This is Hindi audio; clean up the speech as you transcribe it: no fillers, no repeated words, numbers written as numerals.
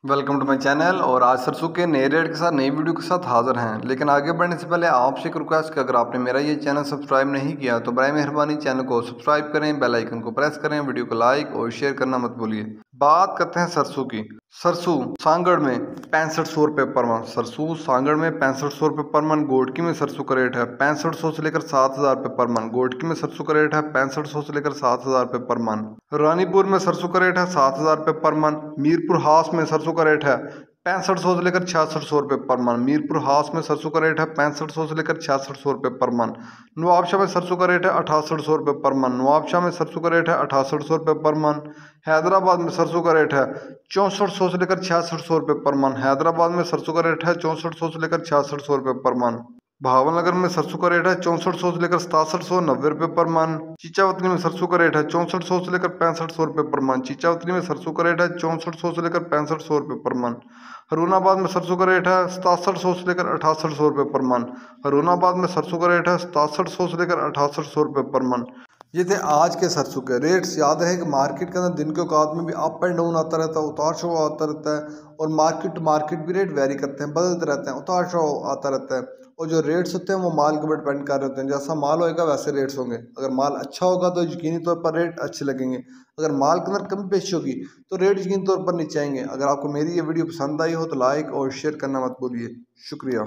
Welcome to my channel. और आज सरसों के नए रेट के साथ नई वीडियो के साथ हाजिर हैं। लेकिन आगे बढ़ने से पहले आपसे एक रिक्वेस्ट कि अगर आपने मेरा ये चैनल सब्सक्राइब नहीं किया तो बराए मेहरबानी चैनल को सब्सक्राइब करें, बेल आइकन को प्रेस करें, वीडियो को लाइक और शेयर करना मत भूलिए। बात करते हैं सरसों की। सरसों सांगड़ में 6500 रुपये पर मन। सरसों सांगड़ में 6500 रुपये पर मन। गोटकी में सरसों का रेट है 6500 से लेकर 7000 रुपये पर मन। गोटकी में सरसों का रेट है 6500 से लेकर 7000 रुपये पर मन। रानीपुर में सरसों का रेट है 7000 रुपये पर मन। मीरपुर हास में सरसों का रेट है 6500 से लेकर 6600 रुपये पर मन। मीरपुर हास में सरसों का रेट है 6500 से लेकर 6600 रुपये पर मन। नवाबशाह में सरसों का रेट है 6800 रुपये पर मन। नवाबशाह में सरसों का रेट है 6800 रुपये पर मन। हैदराबाद में सरसों का रेट है 6400 से लेकर 6600 रुपये पर मन। हैदराबाद में सरसों का रेट है 6400 से लेकर 6600 रुपये पर मन। भावनगर में सरसों का रेट है 6400 से लेकर 6790 रुपये पर मन। चीचावतली में सरसों का रेट है 6400 से लेकर 6500 रुपये पर मन। चीचावतली में सरसों का रेट है 6400 से लेकर 6500 रुपये पर मन। हरुणाबाद में सरसों का रेट है 6700 से लेकर 6800 रुपये पर मन। हरुणाबाद में सरसों का रेट है 6700 से लेकर 6800 रुपये पर मन। ये थे आज के सरसों के रेट्स। याद है कि मार्केट के अंदर दिन के औकात में भी अप एंड डाउन आता रहता है, उतार चढ़ाव आता रहता है, और मार्केट भी रेट वेरी करते हैं, बदलते रहते हैं, उतार चढ़ाव आता रहता है। और जो रेट्स होते हैं वो माल के ऊपर डिपेंड कर रहे होते हैं। जैसा माल होएगा वैसे रेट्स होंगे। अगर माल अच्छा होगा तो यकीनी तौर पर रेट अच्छे लगेंगे। अगर माल के अंदर कमी पेशी होगी तो रेट यकीनी तौर पर नीचे आएंगे। अगर आपको मेरी ये वीडियो पसंद आई हो तो लाइक और शेयर करना मत भूलिए। शुक्रिया।